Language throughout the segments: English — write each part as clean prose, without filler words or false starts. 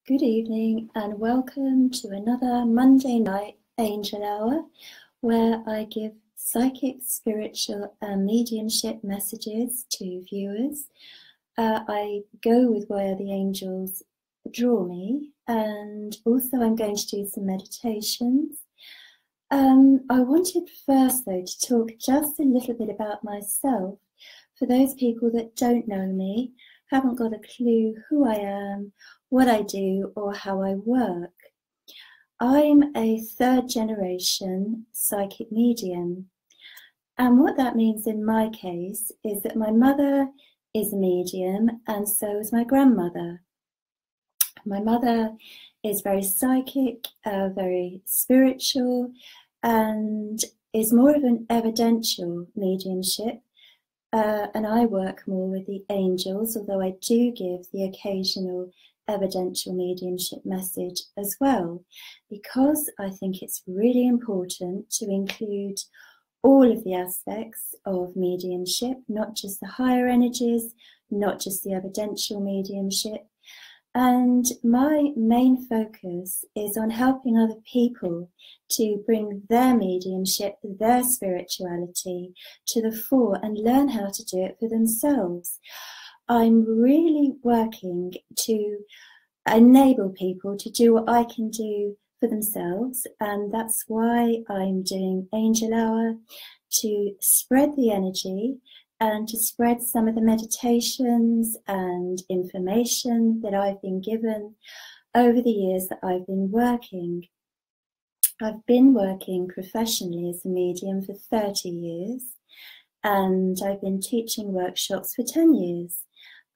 Good evening and welcome to another Monday night Angel Hour where I give psychic, spiritual and mediumship messages to viewers. I go with where the angels draw me, and also I'm going to do some meditations. I wanted first though to talk just a little bit about myself for those people that don't know me, haven't got a clue who I am, what I do or how I work. I'm a third generation psychic medium, and what that means in my case is that my mother is a medium and so is my grandmother. My mother is very psychic, very spiritual, and is more of an evidential mediumship. And I work more with the angels, although I do give the occasional evidential mediumship message as well, because I think it's really important to include all of the aspects of mediumship, not just the higher energies, not just the evidential mediumship. And my main focus is on helping other people to bring their mediumship, their spirituality to the fore and learn how to do it for themselves. I'm really working to enable people to do what I can do for themselves, and that's why I'm doing Angel Hour, to spread the energy and to spread some of the meditations and information that I've been given over the years that I've been working. I've been working professionally as a medium for 30 years, and I've been teaching workshops for 10 years.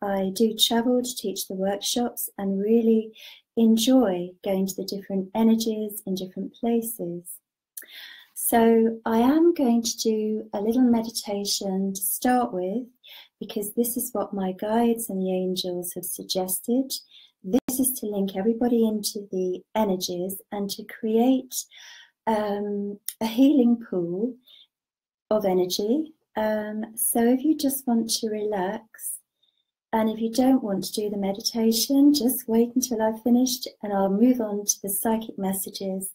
I do travel to teach the workshops and really enjoy going to the different energies in different places. So I am going to do a little meditation to start with, because this is what my guides and the angels have suggested. This is to link everybody into the energies and to create a healing pool of energy. So if you just want to relax, and if you don't want to do the meditation, just wait until I've finished and I'll move on to the psychic messages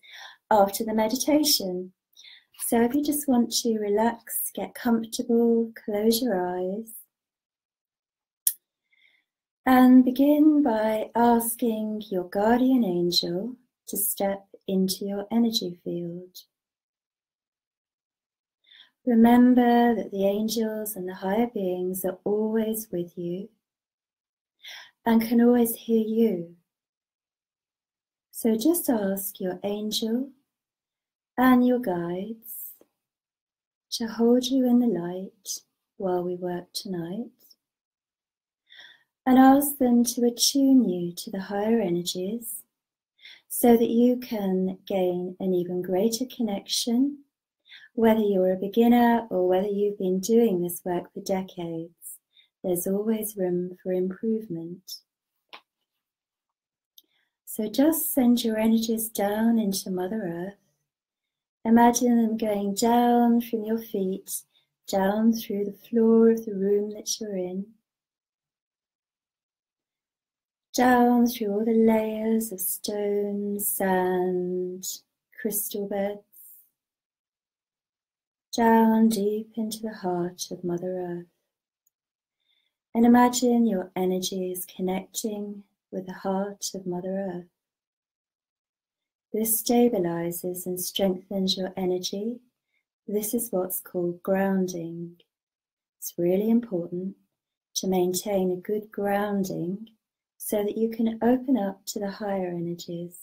after the meditation. So if you just want to relax, get comfortable, close your eyes, and begin by asking your guardian angel to step into your energy field. Remember that the angels and the higher beings are always with you and can always hear you. So just ask your angel and your guides to hold you in the light while we work tonight, and ask them to attune you to the higher energies so that you can gain an even greater connection, whether you're a beginner or whether you've been doing this work for decades. There's always room for improvement. So just send your energies down into Mother Earth. Imagine them going down from your feet, down through the floor of the room that you're in, down through all the layers of stone, sand, crystal beds, down deep into the heart of Mother Earth. And imagine your energy is connecting with the heart of Mother Earth. This stabilizes and strengthens your energy. This is what's called grounding. It's really important to maintain a good grounding so that you can open up to the higher energies.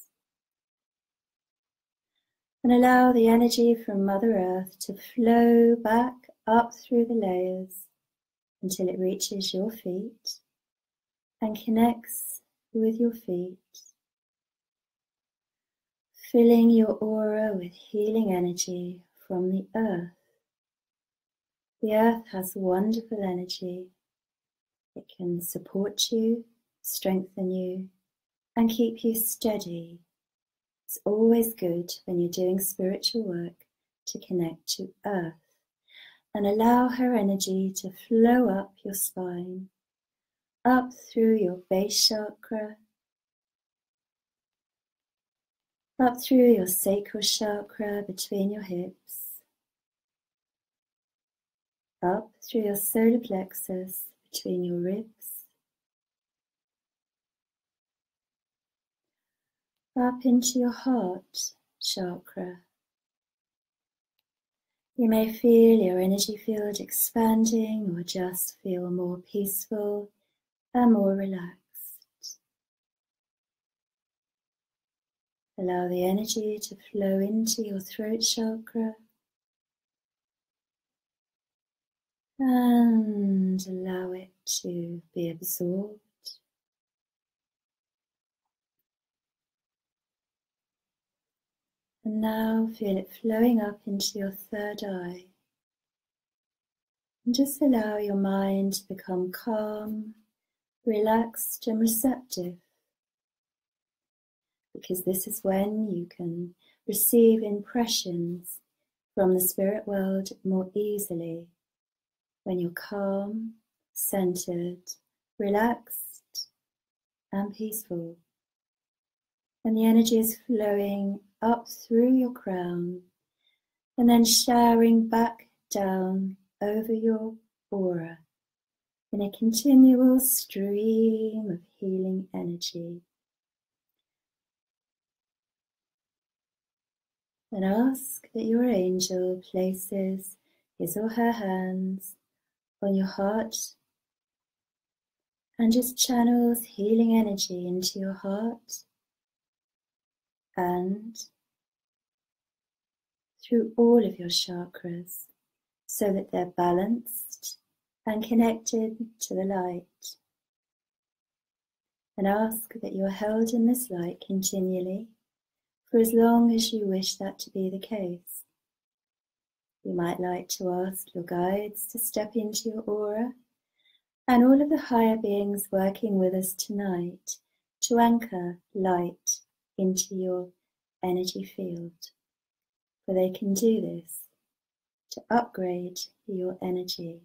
And allow the energy from Mother Earth to flow back up through the layers until it reaches your feet and connects with your feet, filling your aura with healing energy from the earth. The earth has wonderful energy. It can support you, strengthen you, and keep you steady. It's always good when you're doing spiritual work to connect to earth and allow her energy to flow up your spine, up through your base chakra, up through your sacral chakra between your hips, up through your solar plexus between your ribs, up into your heart chakra. You may feel your energy field expanding or just feel more peaceful and more relaxed. Allow the energy to flow into your throat chakra and allow it to be absorbed. And now feel it flowing up into your third eye. And just allow your mind to become calm, relaxed and receptive, because this is when you can receive impressions from the spirit world more easily, when you're calm, centered, relaxed and peaceful. And the energy is flowing up through your crown and then showering back down over your aura in a continual stream of healing energy. And ask that your angel places his or her hands on your heart and just channels healing energy into your heart and through all of your chakras so that they're balanced and connected to the light. And ask that you're held in this light continually for as long as you wish that to be the case. You might like to ask your guides to step into your aura and all of the higher beings working with us tonight to anchor light into your energy field, for they can do this to upgrade your energy.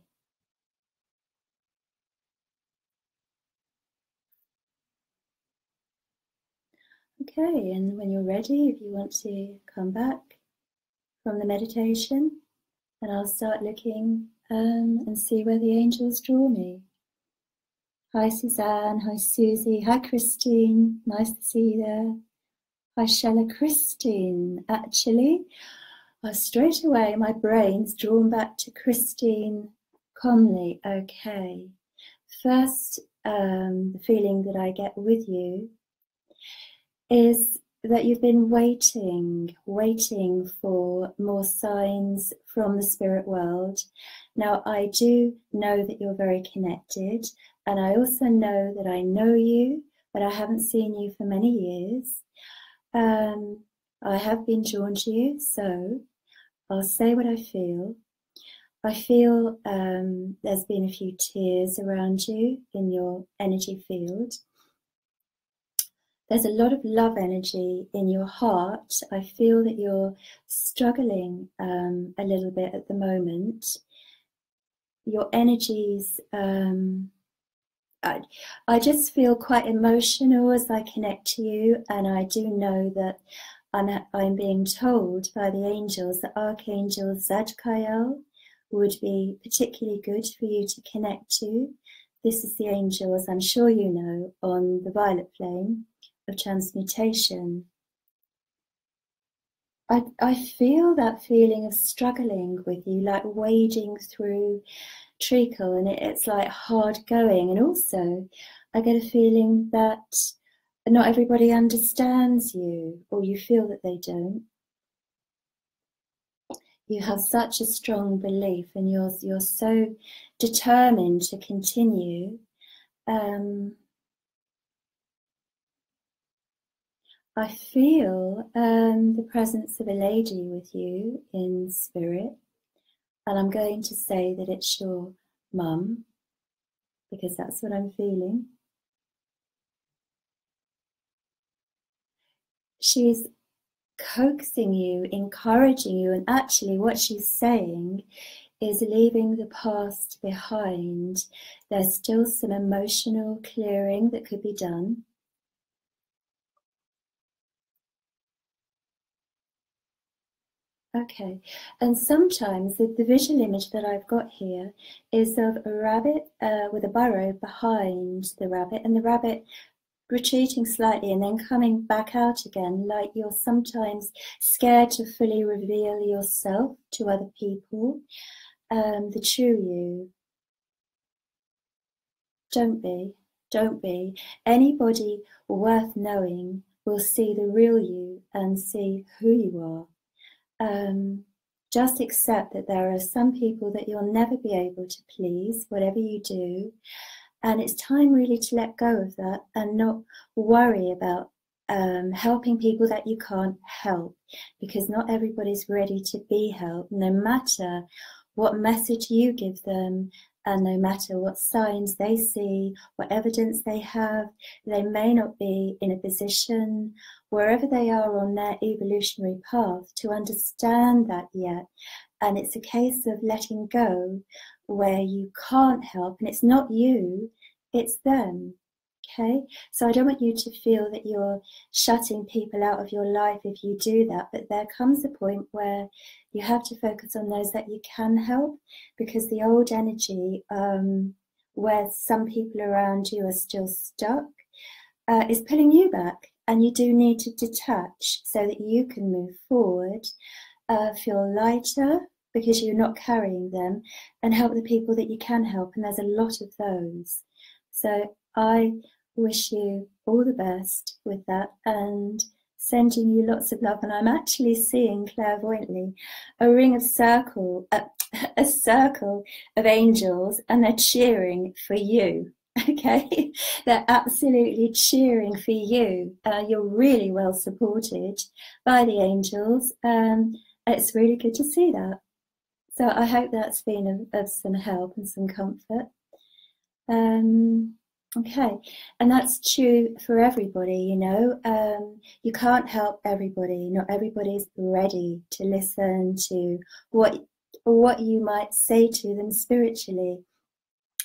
Okay, and when you're ready, if you want to come back from the meditation, and I'll start looking and see where the angels draw me. Hi Suzanne, hi Susie, hi Christine, nice to see you there. Hi Shella. Christine, actually, straight away my brain's drawn back to Christine Conley. Okay, first the feeling that I get with you is that you've been waiting for more signs from the spirit world. Now, I do know that you're very connected, and I also know that I know you, but I haven't seen you for many years. I have been drawn to you, so I'll say what I feel. I feel there's been a few tears around you in your energy field. There's a lot of love energy in your heart. I feel that you're struggling a little bit at the moment. Your energies, I just feel quite emotional as I connect to you, and I do know that I'm being told by the angels that Archangel Zadkiel would be particularly good for you to connect to. This is the angel, as I'm sure you know, on the violet flame of transmutation. I feel that feeling of struggling with you, like wading through treacle, and it's like hard going. And also I get a feeling that not everybody understands you, or you feel that they don't. You have such a strong belief, and you're so determined to continue. I feel the presence of a lady with you in spirit, and I'm going to say that it's your mum, because that's what I'm feeling. She's coaxing you, encouraging you, and actually what she's saying is leaving the past behind. There's still some emotional clearing that could be done. Okay, and sometimes the visual image that I've got here is of a rabbit with a burrow behind the rabbit, and the rabbit retreating slightly and then coming back out again, like you're sometimes scared to fully reveal yourself to other people, the true you. Don't be. Anybody worth knowing will see the real you and see who you are. Just accept that there are some people that you'll never be able to please, whatever you do. And it's time really to let go of that and not worry about helping people that you can't help, because not everybody's ready to be helped, no matter what message you give them, and no matter what signs they see, what evidence they have. They may not be in a position, wherever they are on their evolutionary path, to understand that yet. And it's a case of letting go where you can't help, and it's not you, it's them. Okay, so I don't want you to feel that you're shutting people out of your life if you do that, but there comes a point where you have to focus on those that you can help, because the old energy, where some people around you are still stuck, is pulling you back, and you do need to detach so that you can move forward, feel lighter because you're not carrying them, and help the people that you can help, and there's a lot of those. So I wish you all the best with that, and sending you lots of love. And I'm actually seeing clairvoyantly a circle of angels, and they're cheering for you. Okay, they're absolutely cheering for you. You're really well supported by the angels. It's really good to see that. So I hope that's been of some help and some comfort. Okay, and that's true for everybody, you know. You can't help everybody. Not everybody's ready to listen to what you might say to them spiritually.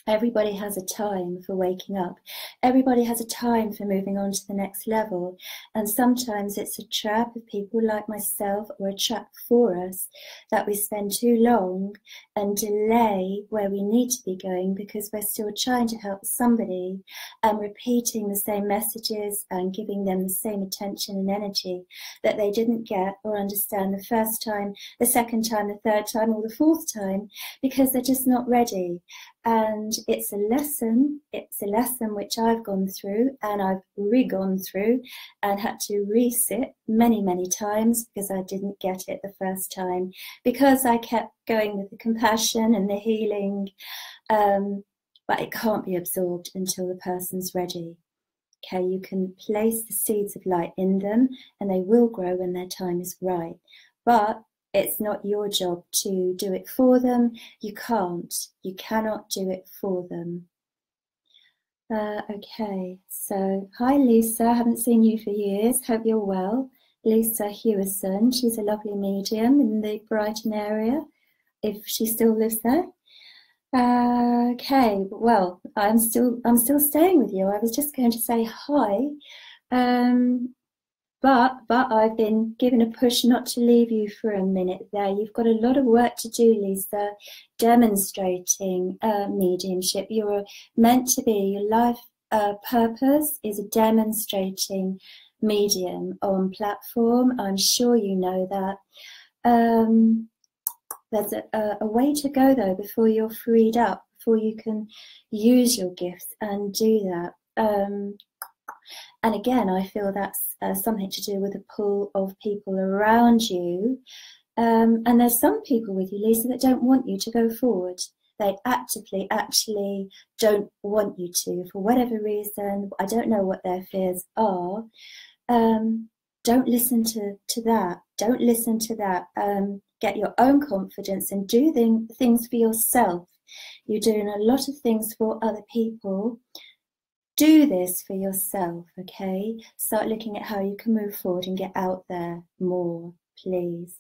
Everybody has a time for waking up. Everybody has a time for moving on to the next level. And sometimes it's a trap of people like myself, or a trap for us, that we spend too long and delay where we need to be going, because we're still trying to help somebody and repeating the same messages and giving them the same attention and energy that they didn't get or understand the first time, the second time, the third time, or the fourth time, because they're just not ready. And it's a lesson which I've gone through, and I've re-gone through and had to resit many, many times, because I didn't get it the first time, because I kept going with the compassion and the healing, but it can't be absorbed until the person's ready. Okay, you can place the seeds of light in them, and they will grow when their time is right. But it's not your job to do it for them. You cannot do it for them. Okay, so hi Lisa, I haven't seen you for years, hope you're well. Lisa Hewison, she's a lovely medium in the Brighton area, if she still lives there. Okay, well, I'm still staying with you. I was just going to say hi, but I've been given a push not to leave you for a minute there. You've got a lot of work to do, Lisa, demonstrating mediumship. You're meant to be, your life purpose is a demonstrating medium on platform. I'm sure you know that. There's a way to go, though, before you're freed up, before you can use your gifts and do that. And again, I feel that's something to do with the pull of people around you. And there's some people with you, Lisa, that don't want you to go forward. They actively actually don't want you to, for whatever reason. I don't know what their fears are. Don't listen to that. Don't listen to that. Get your own confidence and do things for yourself. You're doing a lot of things for other people. Do this for yourself, okay? Start looking at how you can move forward and get out there more, please.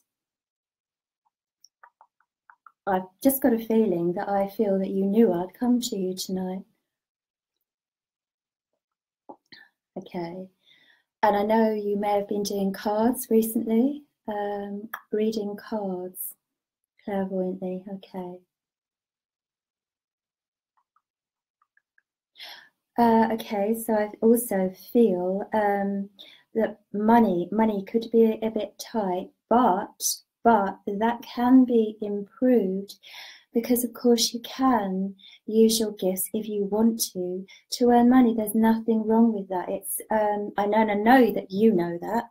I've just got a feeling that I feel that you knew I'd come to you tonight. Okay. And I know you may have been doing cards recently. Reading cards clairvoyantly. Okay. Okay, so I also feel that money could be a bit tight, but that can be improved, because of course you can use your gifts if you want to earn money. There's nothing wrong with that. It's I know that you know that,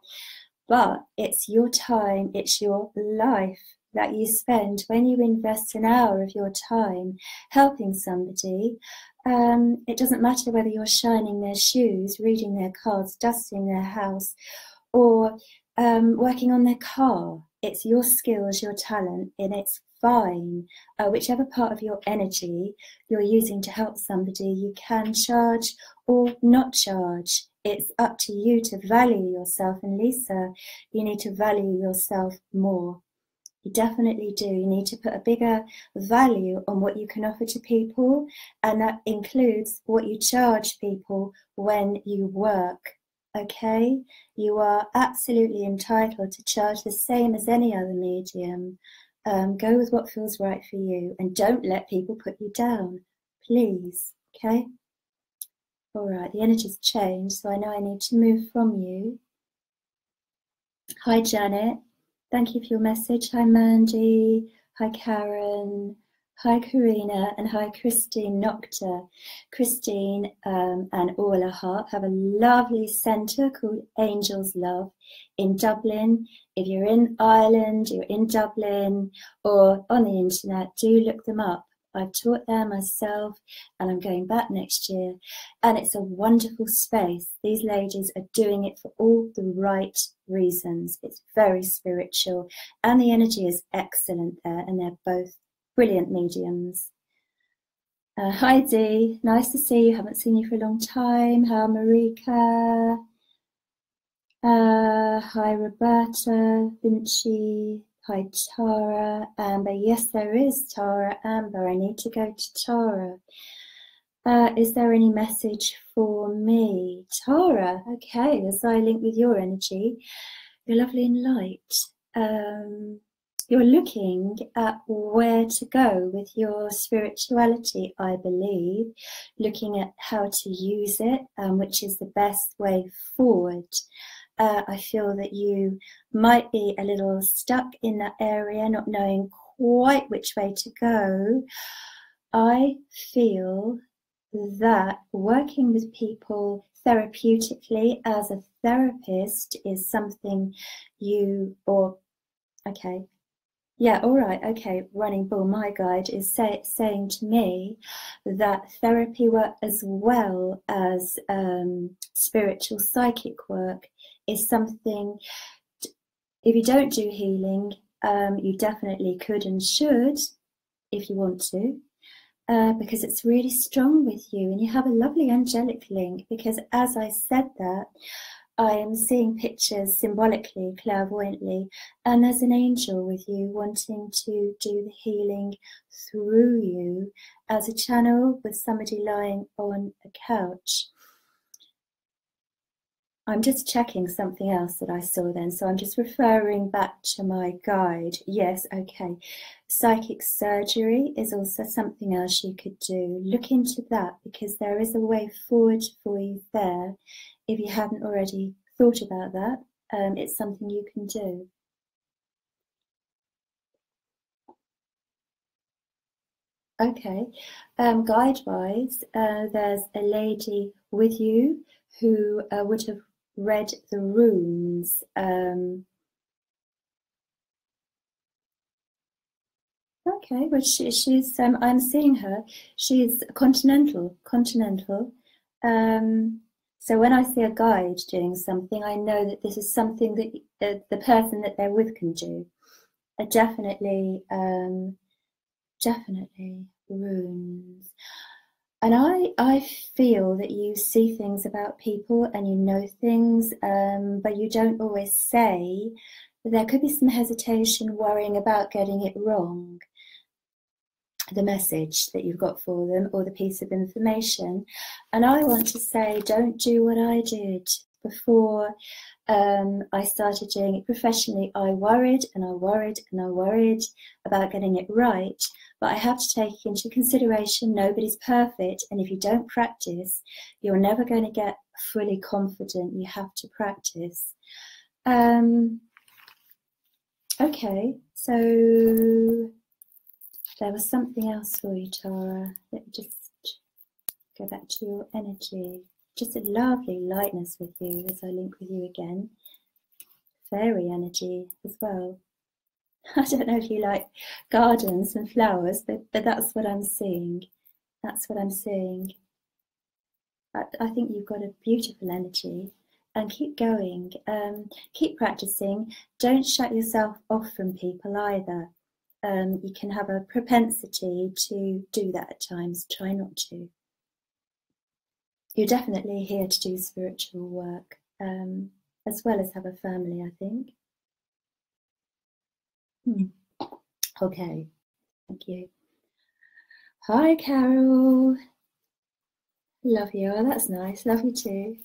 but it's your time, it's your life that you spend. When you invest an hour of your time helping somebody, it doesn't matter whether you're shining their shoes, reading their cards, dusting their house, or working on their car. It's your skills, your talent, and it's fine. Whichever part of your energy you're using to help somebody, you can charge or not charge. It's up to you to value yourself. And Lisa, you need to value yourself more. You definitely do. You need to put a bigger value on what you can offer to people, and that includes what you charge people when you work. Okay? You are absolutely entitled to charge the same as any other medium. Go with what feels right for you, and don't let people put you down, please. Okay? All right, the energy's changed, so I know I need to move from you. Hi, Janet. Thank you for your message. Hi, Mandy. Hi, Karen. Hi, Karina. And hi, Christine Nocta. Christine and Orla Hart have a lovely centre called Angel's Love in Dublin. If you're in Ireland, you're in Dublin, or on the internet, do look them up. I've taught there myself, and I'm going back next year, and it's a wonderful space. These ladies are doing it for all the right reasons. It's very spiritual, and the energy is excellent there, and they're both brilliant mediums. Hi Dee, nice to see you. Haven't seen you for a long time. Hi Marika. Hi Roberta, Vinci. Hi Tara, Amber. Yes, there is Tara, Amber. I need to go to Tara. Is there any message for me? Tara, okay, as I link with your energy, you're lovely and light. You're looking at where to go with your spirituality, I believe, looking at how to use it, which is the best way forward. I feel that you might be a little stuck in that area, not knowing quite which way to go. I feel that working with people therapeutically as a therapist is something you, or, okay, yeah, all right, okay, Running Bull, my guide, is saying to me that therapy work as well as spiritual psychic work is something, if you don't do healing, you definitely could and should if you want to, because it's really strong with you, and you have a lovely angelic link, because as I said that, I am seeing pictures symbolically, clairvoyantly, and there's an angel with you wanting to do the healing through you as a channel with somebody lying on a couch. I'm just checking something else that I saw then, so I'm just referring back to my guide. Yes, okay. Psychic surgery is also something else you could do. Look into that, because there is a way forward for you there. If you hadn't already thought about that, it's something you can do. Okay, guide-wise, there's a lady with you who would have read the runes. Okay, well she's I'm seeing her. She's continental. So when I see a guide doing something, I know that this is something that the person that they're with can do. Definitely runes. And I feel that you see things about people and you know things, but you don't always say. There could be some hesitation, worrying about getting it wrong, the message that you've got for them or the piece of information. And I want to say, don't do what I did. before I started doing it professionally, I worried and I worried and I worried about getting it right. But I have to take into consideration nobody's perfect, and if you don't practice, you're never going to get fully confident. You have to practice. Okay, so there was something else for you, Tara. Let me just go back to your energy. Just a lovely lightness with you as I link with you again. Fairy energy as well. I don't know if you like gardens and flowers, but that's what I'm seeing. That's what I'm seeing. I think you've got a beautiful energy, and keep going. Keep practicing. Don't shut yourself off from people either. You can have a propensity to do that at times. Try not to. You're definitely here to do spiritual work, as well as have a family, I think. Okay, thank you. Hi, Carol. Love you. Oh, that's nice. Love you too.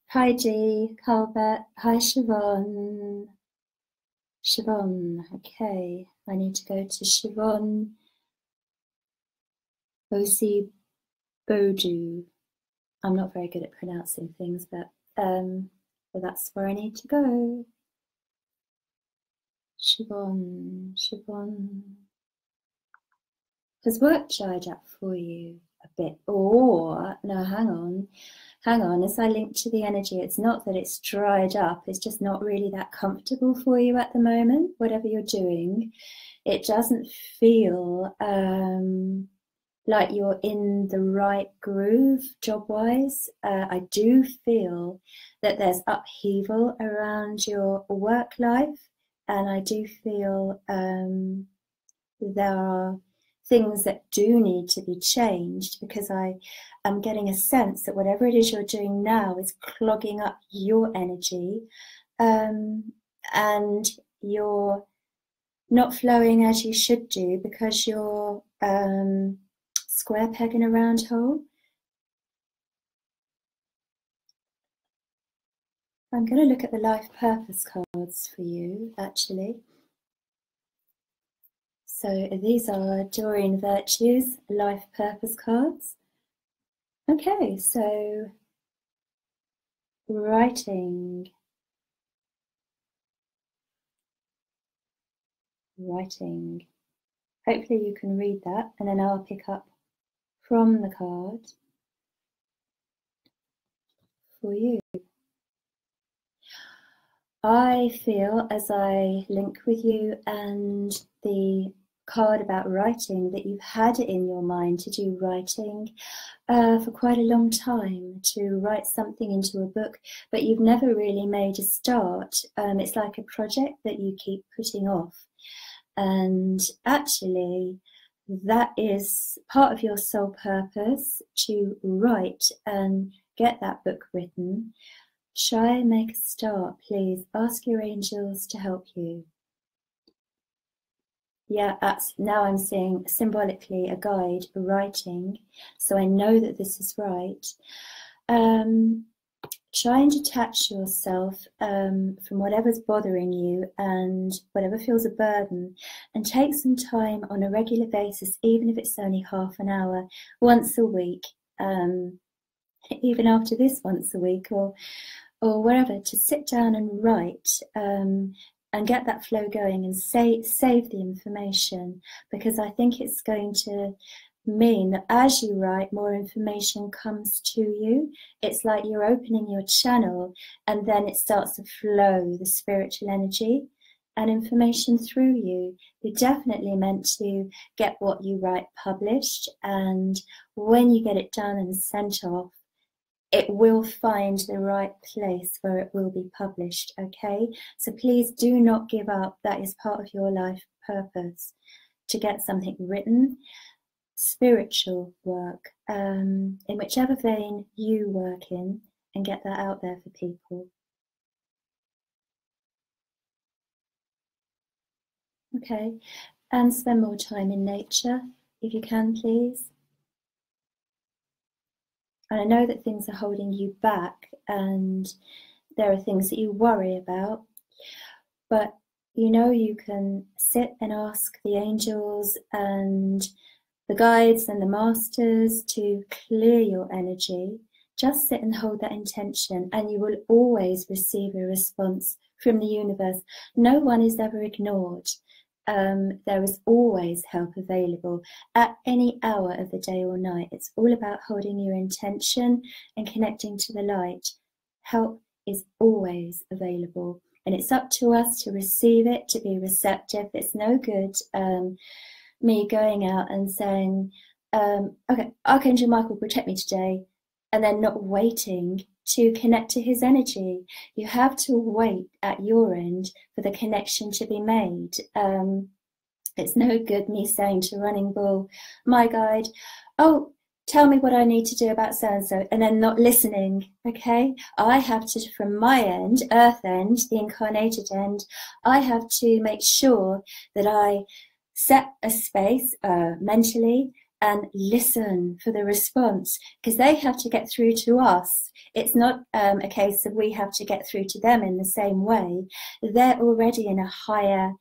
Hi, G. Calbert. Hi, Siobhan. Siobhan. Okay, I need to go to Siobhan Osi Bodu. I'm not very good at pronouncing things, but that's where I need to go. Siobhan. Has work dried up for you a bit? Or, no, hang on. As I link to the energy, it's not that it's dried up, it's just not really that comfortable for you at the moment, whatever you're doing. It doesn't feel like you're in the right groove job-wise. I do feel that there's upheaval around your work life, and I do feel there are things that do need to be changed, because I am getting a sense that whatever it is you're doing now is clogging up your energy, and you're not flowing as you should do because you're square peg in a round hole. I'm going to look at the life purpose cards for you, actually. So these are Doreen Virtue's life purpose cards. Okay, so writing. Hopefully you can read that, and then I'll pick up from the card for you. I feel, as I link with you and the card about writing, that you've had it in your mind to do writing for quite a long time, to write something into a book, but you've never really made a start. It's like a project that you keep putting off. And actually, that is part of your soul purpose, to write and get that book written. Try and make a start, please. Ask your angels to help you. Yeah, now I'm seeing symbolically a guide writing, so I know that this is right. Try and detach yourself from whatever's bothering you and whatever feels a burden, and take some time on a regular basis, even if it's only half an hour, once a week, even after this, once a week, or wherever, to sit down and write and get that flow going and save the information, because I think it's going to mean that as you write, more information comes to you. It's like you're opening your channel, and then it starts to flow, the spiritual energy and information through you. You're definitely meant to get what you write published, and when you get it done and sent off, it will find the right place where it will be published, okay? So please do not give up. That is part of your life purpose, to get something written. Spiritual work, in whichever vein you work in, and get that out there for people. Okay, and spend more time in nature if you can, please. And I know that things are holding you back and there are things that you worry about, but you know you can sit and ask the angels and the guides and the masters to clear your energy. Just sit and hold that intention, and you will always receive a response from the universe. No one is ever ignored. There is always help available at any hour of the day or night. It's all about holding your intention and connecting to the light. Help is always available, and it's up to us to receive it, to be receptive. It's no good me going out and saying, okay, Archangel Michael, protect me today, and then not waiting to connect to his energy. You have to wait at your end for the connection to be made. It's no good me saying to Running Bull, my guide, oh, tell me what I need to do about so-and-so, and then not listening, okay? I have to, from my end, earth end, the incarnated end, I have to make sure that I set a space mentally and listen for the response, because they have to get through to us. It's not a case of we have to get through to them in the same way. They're already in a higher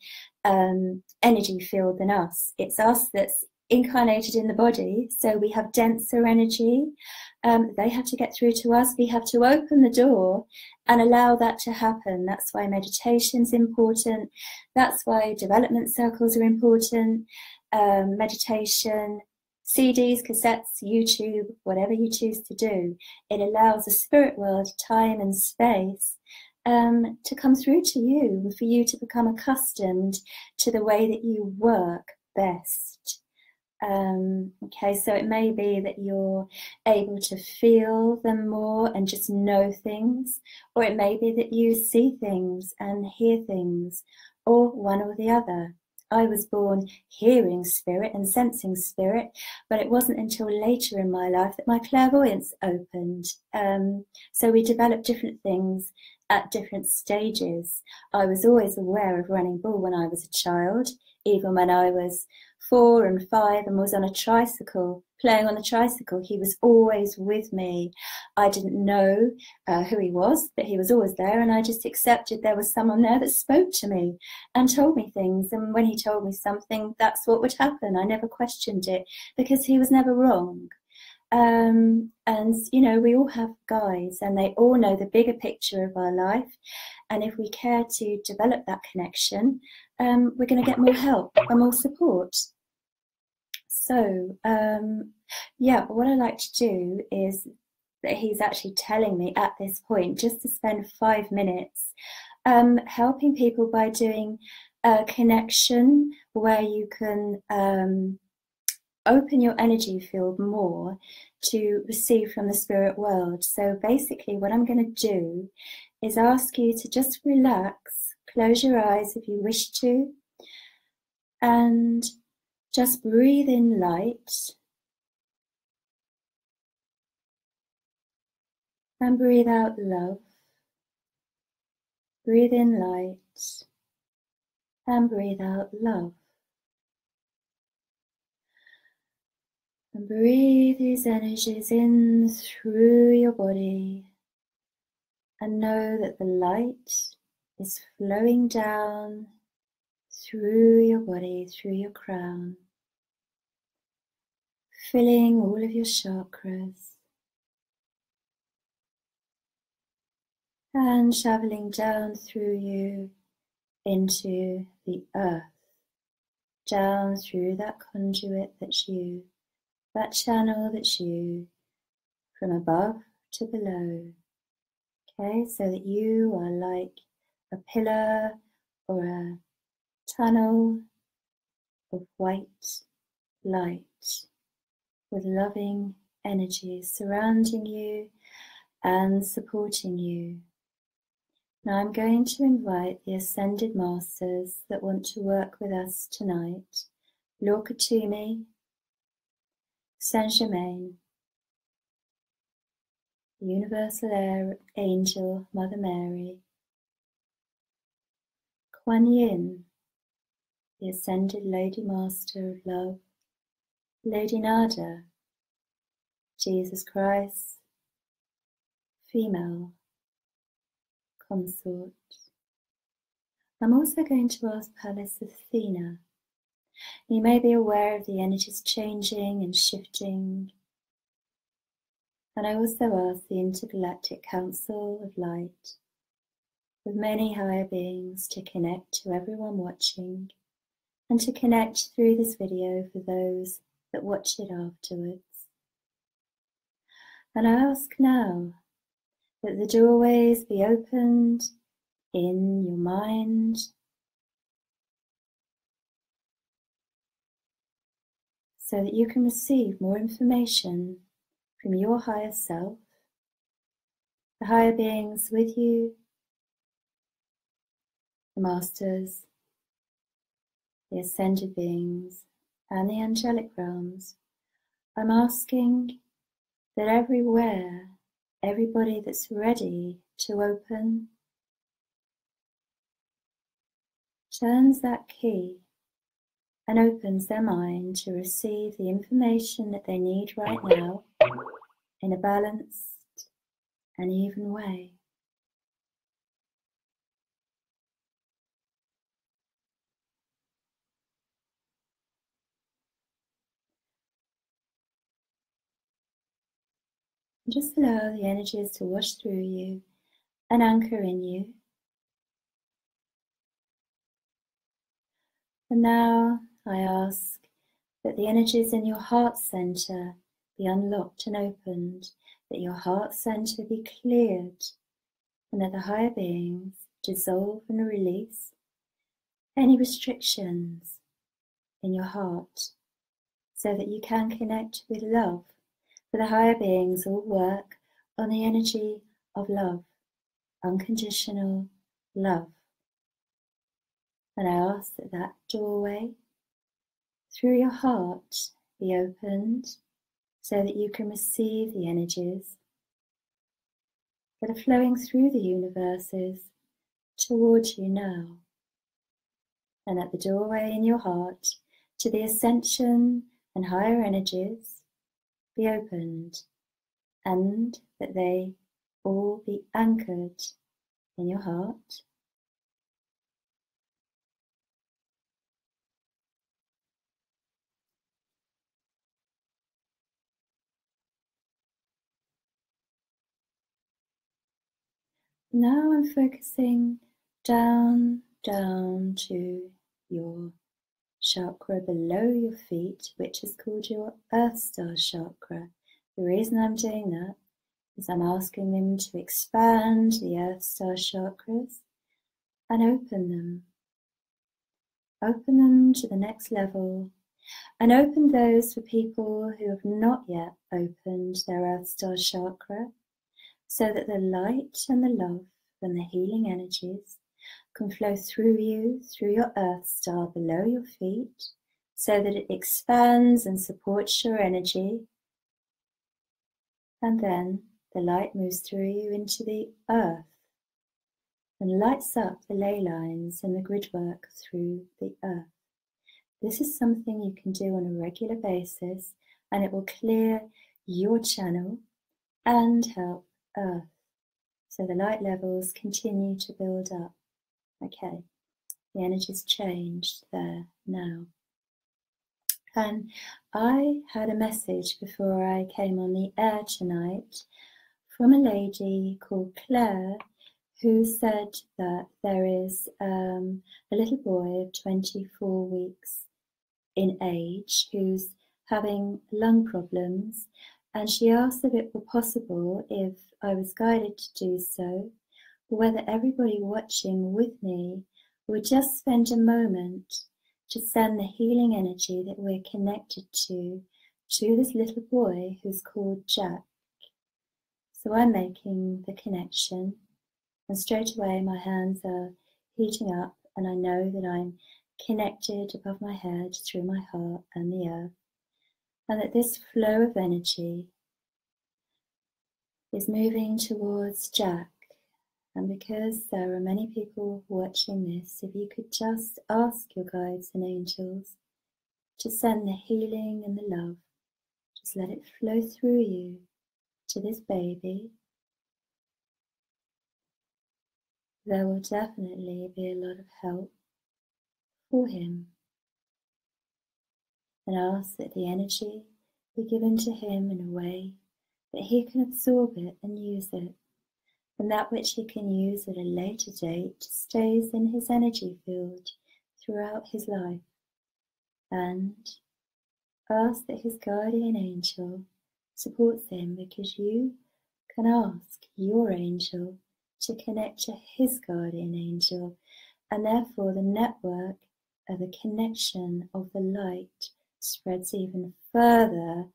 energy field than us. It's us that's incarnated in the body, so we have denser energy. They have to get through to us. We have to open the door and allow that to happen. That's why meditation's important. That's why development circles are important. Meditation, CDs, cassettes, YouTube, whatever you choose to do, it allows the spirit world, time and space to come through to you, and for you to become accustomed to the way that you work best. Okay, so it may be that you're able to feel them more and just know things, or it may be that you see things and hear things, or one or the other. I was born hearing spirit and sensing spirit, but it wasn't until later in my life that my clairvoyance opened. So we developed different things at different stages. I was always aware of Running Bull when I was a child, even when I was 4 and 5 and was on a tricycle, playing on the tricycle. He was always with me. I didn't know who he was, but he was always there, and I just accepted there was someone there that spoke to me and told me things. And when he told me something, that's what would happen. I never questioned it, because he was never wrong. And you know, we all have guides, and they all know the bigger picture of our life, and if we care to develop that connection, we're going to get more help and more support. So yeah, what I like to do is that he's actually telling me at this point just to spend 5 minutes helping people by doing a connection where you can open your energy field more to receive from the spirit world. So basically what I'm going to do is ask you to just relax, close your eyes if you wish to, and just breathe in light and breathe out love. Breathe in light and breathe out love. And breathe these energies in through your body, and know that the light is flowing down through your body, through your crown, filling all of your chakras and traveling down through you into the earth, down through that conduit that's you, that channel that's you, from above to below. Okay, so that you are like a pillar or a tunnel of white light with loving energy surrounding you and supporting you. Now I'm going to invite the Ascended Masters that want to work with us tonight, Lord Katumi, Saint Germain, Universal Angel Mother Mary, Kuan Yin, the Ascended Lady Master of Love, Lady Nada, Jesus Christ, female consort. I'm also going to ask Pallas Athena. You may be aware of the energies changing and shifting. And I also ask the Intergalactic Council of Light, with many higher beings, to connect to everyone watching, and to connect through this video for those that watch it afterwards. And I ask now that the doorways be opened in your mind, so that you can receive more information from your higher self, the higher beings with you, the masters, the ascended beings, and the angelic realms. I'm asking that everywhere, everybody that's ready to open, turns that key and opens their mind to receive the information that they need right now in a balanced and even way. And just allow the energies to wash through you and anchor in you. And now I ask that the energies in your heart center be unlocked and opened, that your heart center be cleared, and that the higher beings dissolve and release any restrictions in your heart, so that you can connect with love. For the higher beings all work on the energy of love, unconditional love. And I ask that that doorway through your heart be opened, so that you can receive the energies that are flowing through the universes towards you now. And at the doorway in your heart to the ascension and higher energies be opened, and that they all be anchored in your heart. Now I'm focusing down to your chakra below your feet, which is called your Earth Star chakra. The reason I'm doing that is I'm asking them to expand the Earth Star chakras and open them. Open them to the next level, and open those for people who have not yet opened their Earth Star chakra, so that the light and the love and the healing energies can flow through you, through your Earth Star below your feet, so that it expands and supports your energy. And then the light moves through you into the earth and lights up the ley lines and the grid work through the earth. This is something you can do on a regular basis, and it will clear your channel and help Earth. So the light levels continue to build up. Okay, the energy's changed there now. And I had a message before I came on the air tonight from a lady called Claire, who said that there is a little boy of 24 weeks in age who's having lung problems, and she asked if it were possible, if I was guided to do so, whether everybody watching with me would just spend a moment to send the healing energy that we're connected to this little boy who's called Jack. So I'm making the connection, and straight away my hands are heating up, and I know that I'm connected above my head through my heart and the earth, and that this flow of energy is moving towards Jack. And because there are many people watching this, if you could just ask your guides and angels to send the healing and the love, just let it flow through you to this baby, there will definitely be a lot of help for him. And ask that the energy be given to him in a way that he can absorb it and use it, and that which he can use at a later date stays in his energy field throughout his life. And ask that his guardian angel supports him, because you can ask your angel to connect to his guardian angel, and therefore the network of the connection of the light spreads even further,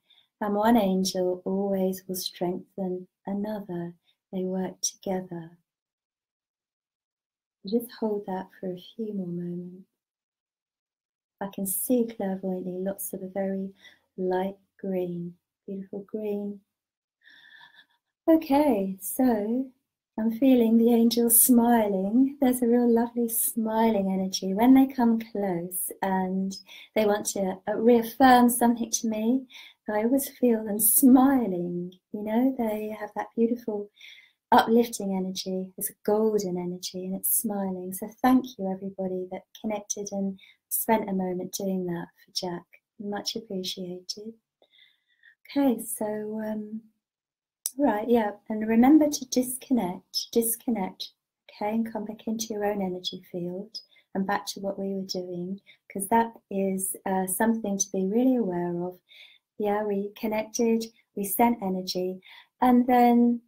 and one angel always will strengthen another. They work together. Just hold that for a few more moments. I can see clairvoyantly lots of a very light green, beautiful green. Okay, so I'm feeling the angels smiling. There's a real lovely smiling energy. When they come close and they want to reaffirm something to me, I always feel them smiling. You know, they have that beautiful uplifting energy. It's a golden energy and it's smiling. So thank you everybody that connected and spent a moment doing that for Jack. Much appreciated. Okay, so right, yeah, and remember to disconnect, okay, and come back into your own energy field and back to what we were doing, because that is something to be really aware of. Yeah, we connected, we sent energy, and then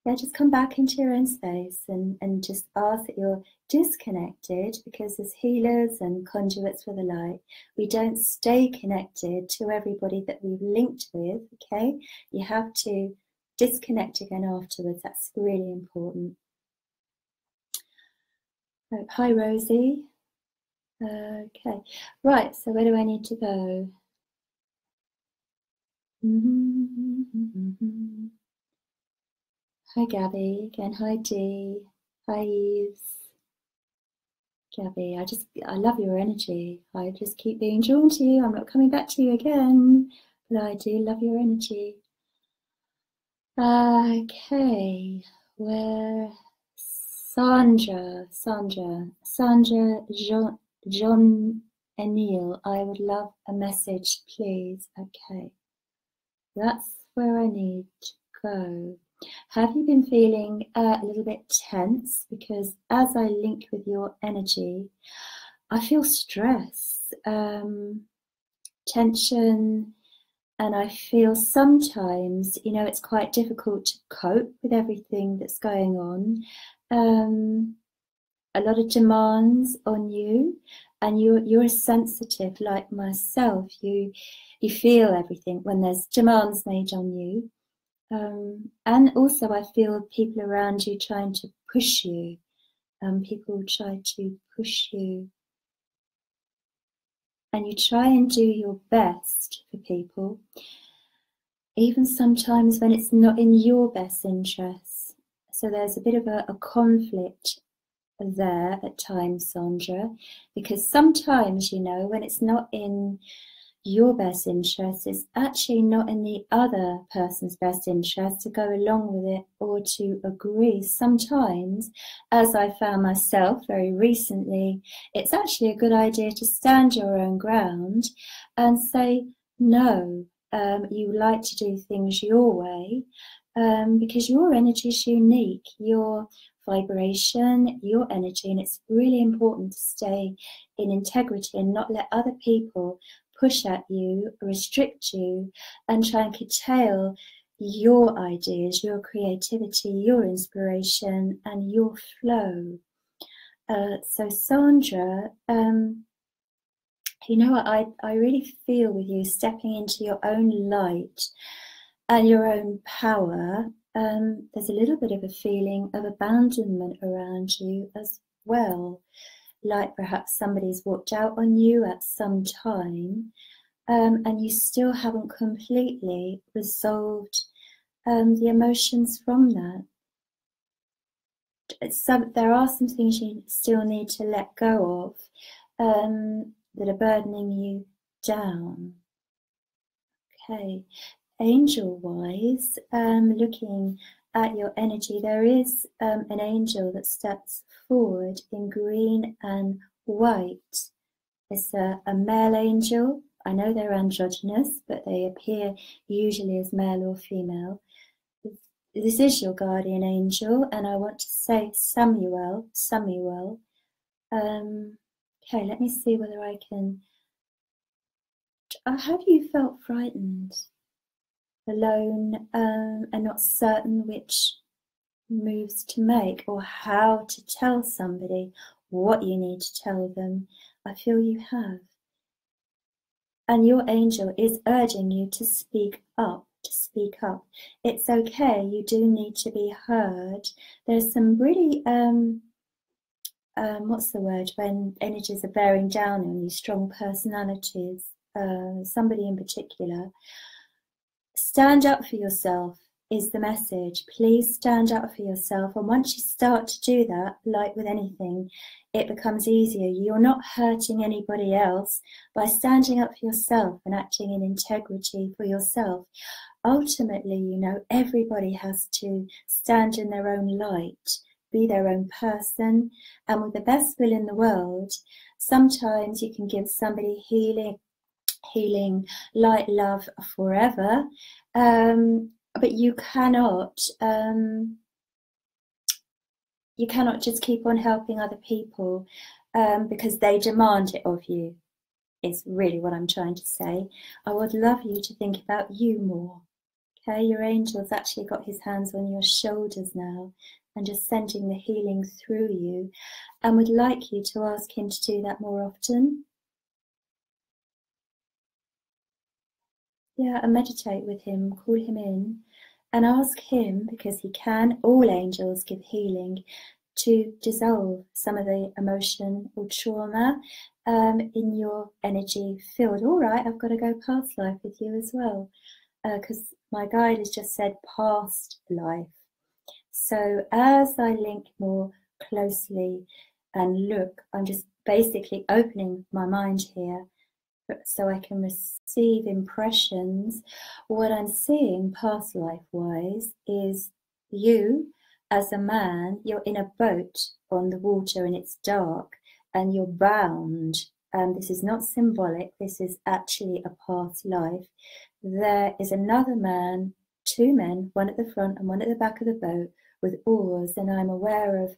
yeah, just come back into your own space and just ask that you're disconnected, because as healers and conduits for the light, we don't stay connected to everybody that we've linked with, okay? You have to disconnect again afterwards. That's really important. Oh, hi, Rosie. Okay, right, so where do I need to go? Hi, Gabby. Again, hi, Dee. Hi, Eves. Gabby, I love your energy. I just keep being drawn to you. I'm not coming back to you again, but I do love your energy. Okay, where Sandra, John Enil, I would love a message, please. Okay, that's where I need to go. Have you been feeling a little bit tense? Because as I link with your energy, I feel stress, tension, and I feel sometimes, you know, it's quite difficult to cope with everything that's going on. A lot of demands on you, and you're sensitive like myself. You feel everything when there's demands made on you. And also I feel people around you trying to push you. People try to push you. And you try and do your best for people, even sometimes when it's not in your best interests. So there's a bit of a conflict there at times, Sandra, because sometimes, you know, when it's not in your best interest, it's actually not in the other person's best interest to go along with it or to agree. Sometimes, as I found myself very recently, it's actually a good idea to stand your own ground and say, no, you like to do things your way, because your energy is unique, your vibration, your energy, and it's really important to stay in integrity and not let other people push at you, restrict you, and try and curtail your ideas, your creativity, your inspiration, and your flow. So Sandra, you know what, I really feel with you stepping into your own light and your own power. There's a little bit of a feeling of abandonment around you as well. Like perhaps somebody's walked out on you at some time, and you still haven't completely resolved the emotions from that. There are some things you still need to let go of that are burdening you down. Okay, angel-wise, looking at your energy, there is an angel that steps forward in green and white. It's a male angel. I know they're androgynous, but they appear usually as male or female. This is your guardian angel, and I want to say Samuel. Okay, let me see whether I can. Have you felt frightened, alone, and not certain which moves to make or how to tell somebody what you need to tell them? I feel you have. And your angel is urging you to speak up, It's okay, you do need to be heard. There's some really, what's the word, when energies are bearing down on you, strong personalities, somebody in particular. Stand up for yourself is the message. Please stand up for yourself. And once you start to do that, like with anything, it becomes easier. You're not hurting anybody else by standing up for yourself and acting in integrity for yourself. Ultimately, you know, everybody has to stand in their own light, be their own person, and with the best will in the world, sometimes you can give somebody healing, light, love forever, but you cannot just keep on helping other people because they demand it of you, is really what I'm trying to say. I would love you to think about you more. Okay, your angel's actually got his hands on your shoulders now and just sending the healing through you, and would like you to ask him to do that more often. Yeah, and meditate with him, call him in, and ask him, because he can, all angels give healing, to dissolve some of the emotion or trauma in your energy field. All right, I've got to go past life with you as well, because my guide has just said past life. So as I link more closely and look, I'm just basically opening my mind here so I can receive impressions. What I'm seeing past life-wise is you as a man, you're in a boat on the water and it's dark and you're bound. And this is not symbolic, this is actually a past life. There is another man, two men, one at the front and one at the back of the boat with oars, and I'm aware of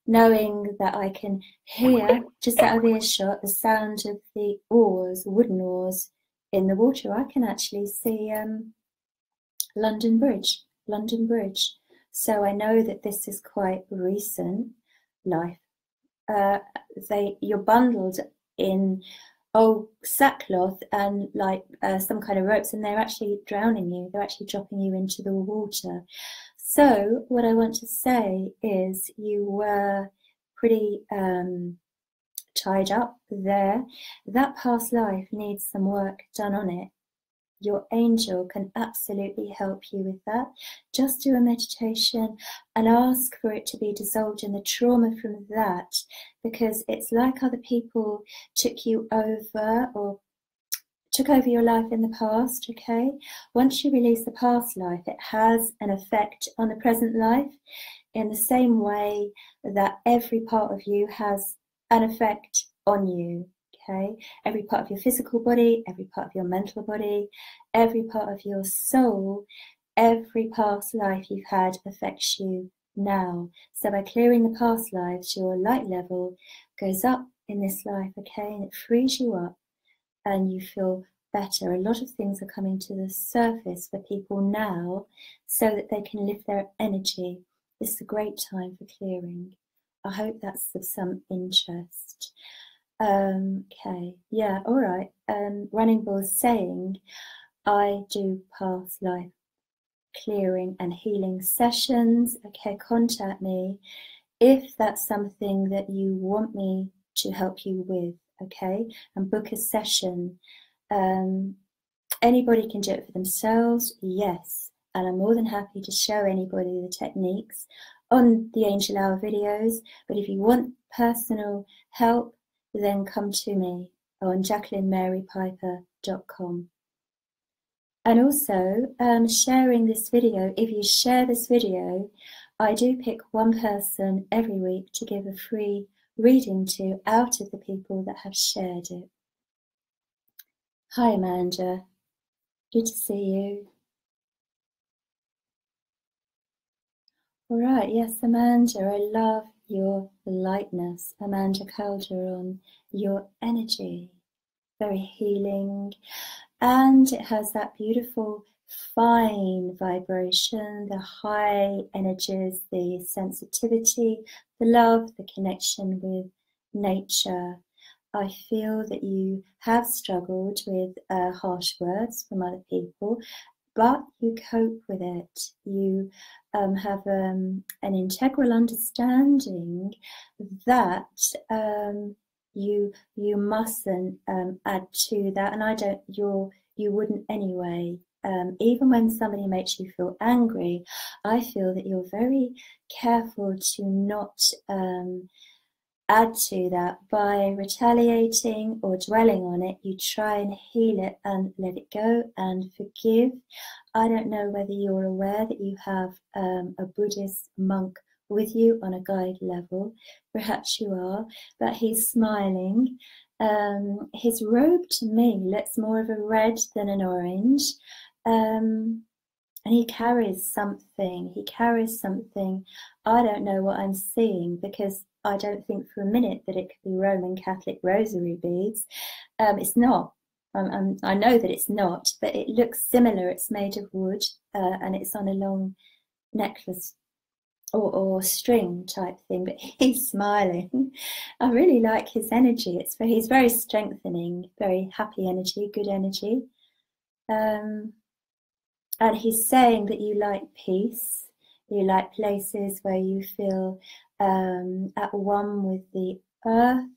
knowing that I can hear, just out of earshot, the sound of the oars, wooden oars, in the water. I can actually see London Bridge. So I know that this is quite recent life. You're bundled in old sackcloth and like some kind of ropes, and they're actually drowning you. They're actually dropping you into the water. So what I want to say is you were pretty tied up there. That past life needs some work done on it. Your angel can absolutely help you with that. Just do a meditation and ask for it to be dissolved in the trauma from that, because it's like other people took you over or took over your life in the past, okay? Once you release the past life, it has an effect on the present life in the same way that every part of you has an effect on you, okay? Every part of your physical body, every part of your mental body, every part of your soul, every past life you've had affects you now. So by clearing the past lives, your light level goes up in this life, okay? And it frees you up and you feel better. A lot of things are coming to the surface for people now so that they can lift their energy. This is a great time for clearing. I hope that's of some interest. Okay, yeah, all right. Running Bull's saying, I do past life clearing and healing sessions. Okay, contact me if that's something that you want me to help you with, okay, and book a session. Anybody can do it for themselves, yes, and I'm more than happy to show anybody the techniques on the Angel Hour videos, but if you want personal help, then come to me on JacquelineMaryPiper.com. And also sharing this video. If you share this video, I do pick one person every week to give a free reading to out of the people that have shared it. Hi Amanda, good to see you. All right, yes, Amanda, I love your lightness. Amanda Calderon, your energy, very healing. And it has that beautiful fine vibration, the high energies, the sensitivity, the love, the connection with nature. I feel that you have struggled with harsh words from other people, but you cope with it. You have an integral understanding that you mustn't add to that, and you wouldn't anyway. Even when somebody makes you feel angry, I feel that you're very careful to not add to that by retaliating or dwelling on it. You try and heal it and let it go and forgive. I don't know whether you're aware that you have a Buddhist monk with you on a guide level. Perhaps you are, but he's smiling. His robe to me looks more of a red than an orange. And he carries something. I don't know what I'm seeing, because I don't think for a minute that it could be Roman Catholic rosary beads. It's not. I know that it's not, but it looks similar. It's made of wood, and it's on a long necklace or string type thing, but he's smiling. I really like his energy. He's very strengthening, very happy energy, good energy. And he's saying that you like peace, you like places where you feel at one with the earth.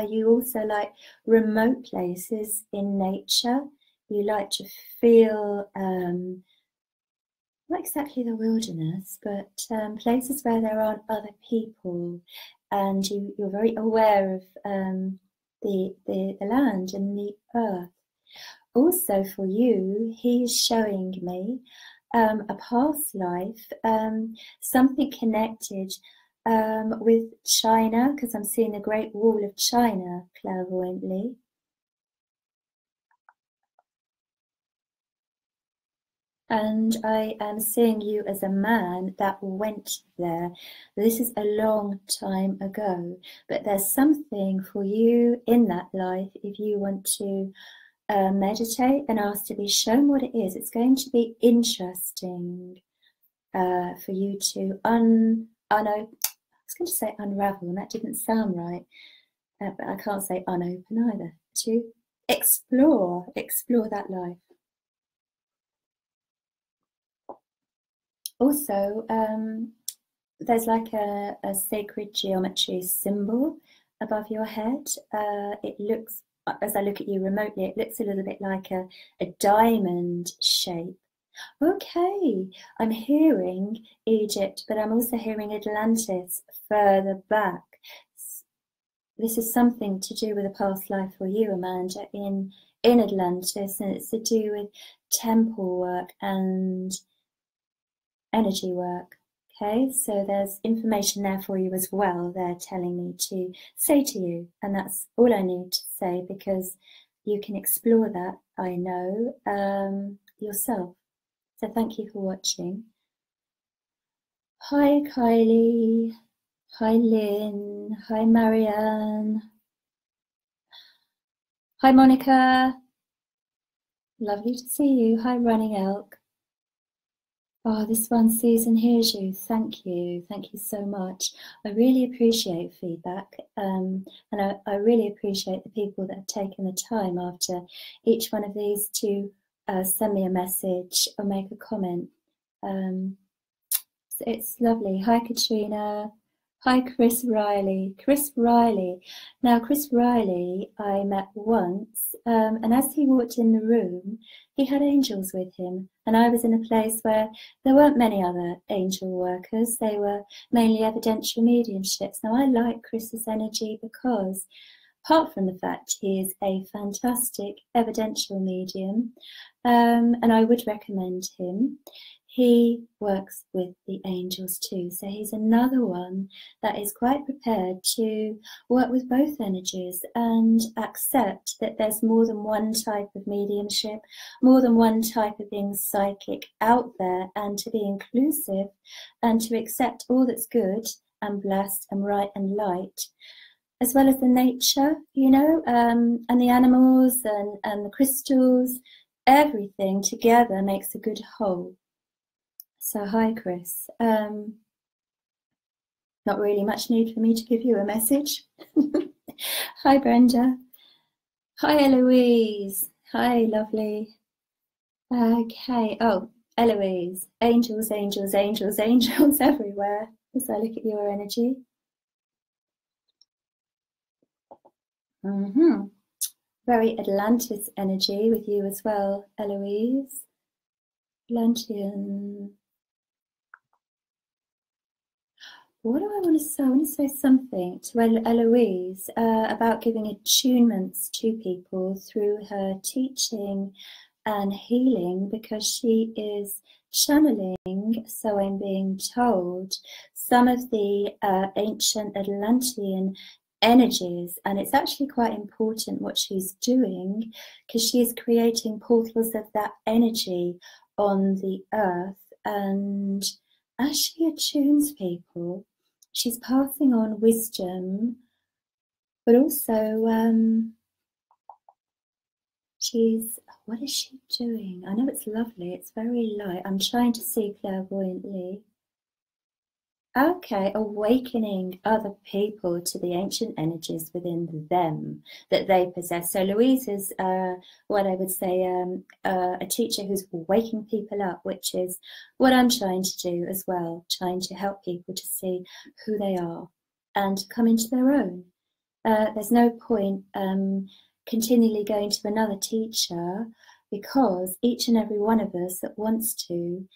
You also like remote places in nature. You like to feel, not exactly the wilderness, but places where there aren't other people, and you're very aware of the land and the earth. Also for you, he's showing me a past life, something connected with China, because I'm seeing the Great Wall of China clairvoyantly. And I am seeing you as a man that went there. This is a long time ago, but there's something for you in that life if you want to meditate and ask to be shown what it is. It's going to be interesting for you to I was going to say unravel, and that didn't sound right, but I can't say unopen either. To explore that life. Also, there's like a sacred geometry symbol above your head. It looks, as I look at you remotely, it looks a little bit like a diamond shape. Okay, I'm hearing Egypt, but I'm also hearing Atlantis further back. This is something to do with a past life for you, Amanda, in Atlantis, and it's to do with temple work and energy work. Okay, so there's information there for you as well. They're telling me to say to you, and that's all I need to say, because you can explore that, I know, yourself. So thank you for watching. Hi Kylie, hi Lynn, hi Marianne, hi Monica, lovely to see you. Hi Running Elk. Oh, this one sees and hears you. Thank you so much. I really appreciate feedback, and I really appreciate the people that have taken the time after each one of these to send me a message or make a comment. So it's lovely. Hi Katrina. Hi Chris Riley. Now Chris Riley I met once, and as he walked in the room, he had angels with him, and I was in a place where there weren't many other angel workers. They were mainly evidential mediumships. Now I like Chris's energy because apart from the fact he is a fantastic evidential medium, and I would recommend him. He works with the angels too, so he's another one that is quite prepared to work with both energies and accept that there's more than one type of mediumship, more than one type of being psychic out there, and to be inclusive and to accept all that's good and blessed and right and light, as well as the nature, you know, and the animals and the crystals. Everything together makes a good whole. So hi, Chris. Not really much need for me to give you a message. Hi, Brenda. Hi, Eloise. Hi, lovely. Okay. Oh, Eloise. Angels, angels, angels, angels everywhere as I look at your energy. Very Atlantis energy with you as well, Eloise. Atlantean. What do I want to say? I want to say something to Eloise about giving attunements to people through her teaching and healing, because she is channeling, so I'm being told, some of the ancient Atlantean energies, and it's actually quite important what she's doing, because she is creating portals of that energy on the earth, and as she attunes people, she's passing on wisdom, but also what is she doing? I know it's lovely, it's very light. I'm trying to see clairvoyantly. Okay, awakening other people to the ancient energies within them that they possess. So Louise is what I would say a teacher who's waking people up, which is what I'm trying to do as well, trying to help people to see who they are and come into their own. There's no point continually going to another teacher, because each and every one of us that wants to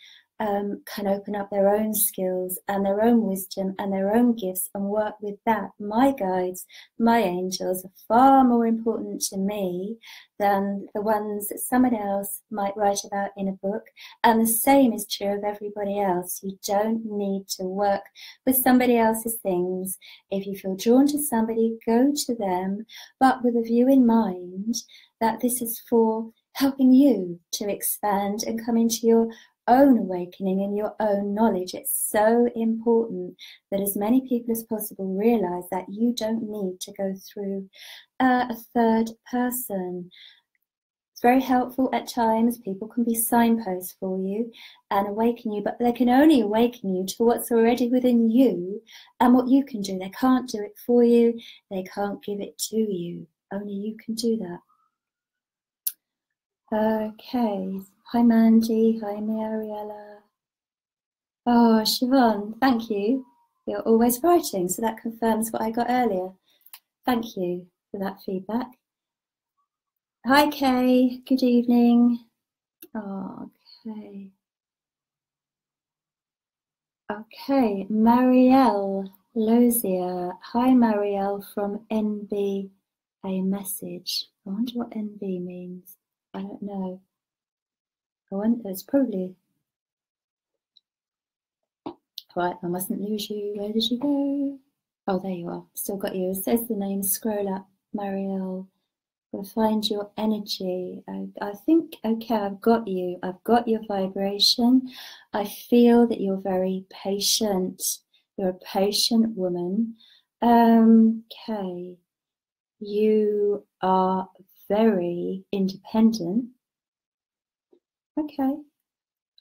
can open up their own skills and their own wisdom and their own gifts and work with that. My guides, my angels are far more important to me than the ones that someone else might write about in a book. And the same is true of everybody else. You don't need to work with somebody else's things. If you feel drawn to somebody, go to them, but with a view in mind that this is for helping you to expand and come into your own awakening and your own knowledge. It's so important that as many people as possible realize that you don't need to go through a third person. It's very helpful at times. People can be signposts for you and awaken you, but they can only awaken you to what's already within you and what you can do. They can't do it for you. They can't give it to you. Only you can do that. Okay. Hi, Mandy. Hi, Mariella. Oh, Siobhan, thank you. You're always writing, so that confirms what I got earlier. Thank you for that feedback. Hi, Kay. Good evening. Oh, okay. Okay, Marielle Lozier. Hi, Marielle from NB. A message. I wonder what NB means. I don't know. I wonder, it's probably... Right, I mustn't lose you. Where did you go? Oh, there you are. Still got you. It says the name. Scroll up, Marielle. Gotta find your energy. I think, okay, I've got you. I've got your vibration. I feel that you're very patient. You're a patient woman. Okay. You are very independent. Okay.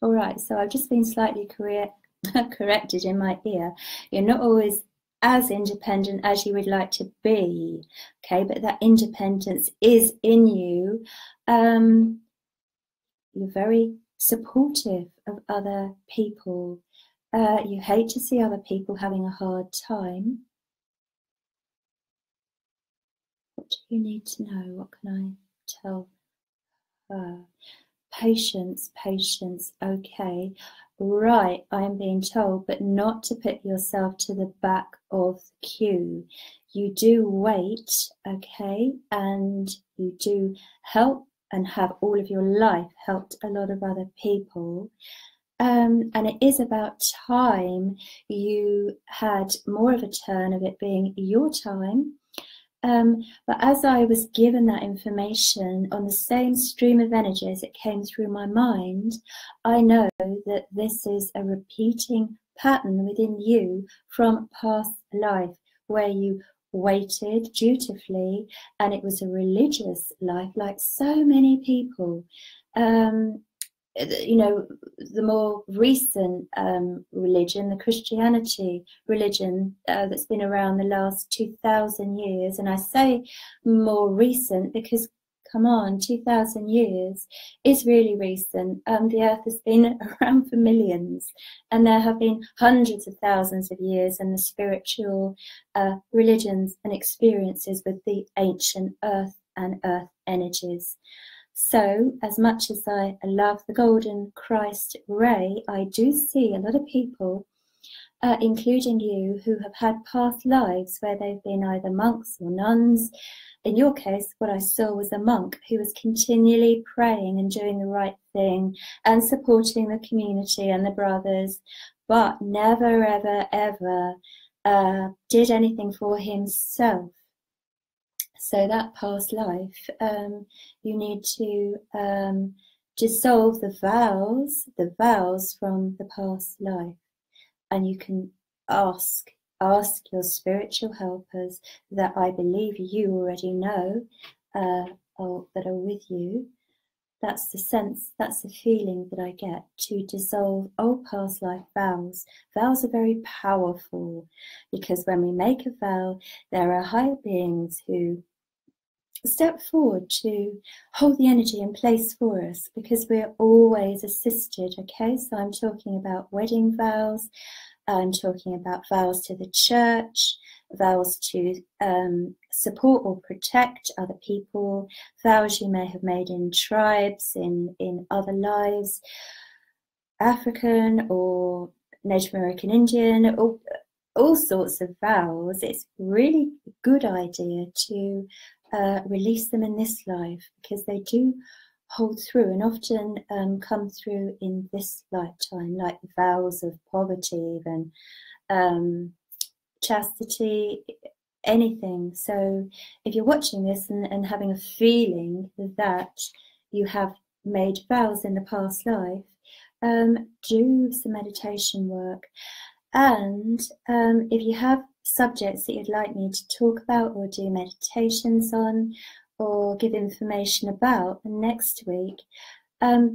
All right. So I've just been slightly corrected in my ear. You're not always as independent as you would like to be, okay, but that independence is in you. You're very supportive of other people. You hate to see other people having a hard time. What do you need to know? What can I tell her? Patience, patience, okay. Right, I'm being told, but not to put yourself to the back of the queue. you do wait, okay, and you do help and have all of your life helped a lot of other people. And it is about time you had more of a turn of it being your time. But as I was given that information on the same stream of energy as it came through my mind, I know that this is a repeating pattern within you from past life, where you waited dutifully, and it was a religious life, like so many people. You know, the more recent religion, the Christianity religion that's been around the last 2,000 years, and I say more recent because, come on, 2,000 years is really recent. The earth has been around for millions, and there have been hundreds of thousands of years in the spiritual religions and experiences with the ancient earth and earth energies. So, as much as I love the golden Christ ray, I do see a lot of people, including you, who have had past lives where they've been either monks or nuns. In your case, what I saw was a monk who was continually praying and doing the right thing and supporting the community and the brothers, but never, ever, ever did anything for himself. So that past life, you need to dissolve the vows from the past life, and you can ask your spiritual helpers that I believe you already know, or that are with you. That's the sense, that's the feeling that I get, to dissolve old past life vows. Vows are very powerful, because when we make a vow, there are higher beings who step forward to hold the energy in place for us, because we're always assisted, okay? So I'm talking about wedding vows, I'm talking about vows to the church, vows to support or protect other people, vows you may have made in tribes, in other lives, African or Native American Indian, or all sorts of vows. It's really a good idea to release them in this life, because they do hold through and often come through in this lifetime, like the vows of poverty and chastity, anything. So if you're watching this and having a feeling that you have made vows in the past life, do some meditation work. And if you have subjects that you'd like me to talk about or do meditations on or give information about next week,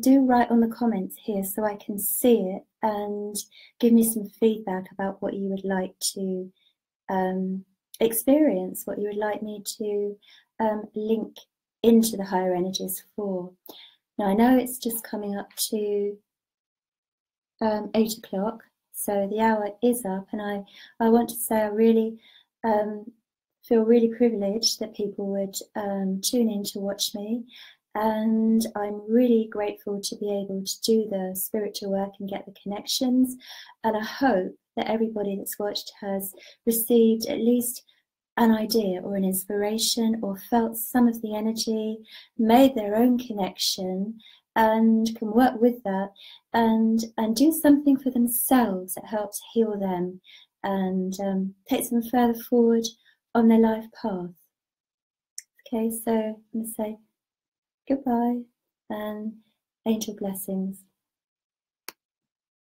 do write on the comments here so I can see it, and give me some feedback about what you would like to experience, what you would like me to link into the higher energies for. Now, I know it's just coming up to 8 o'clock. So the hour is up, and I want to say I really feel really privileged that people would tune in to watch me, and I'm really grateful to be able to do the spiritual work and get the connections, and I hope that everybody that's watched has received at least an idea or an inspiration, or felt some of the energy, made their own connection, and can work with that and do something for themselves that helps heal them and takes them further forward on their life path. Okay, so I'm going to say goodbye and angel blessings.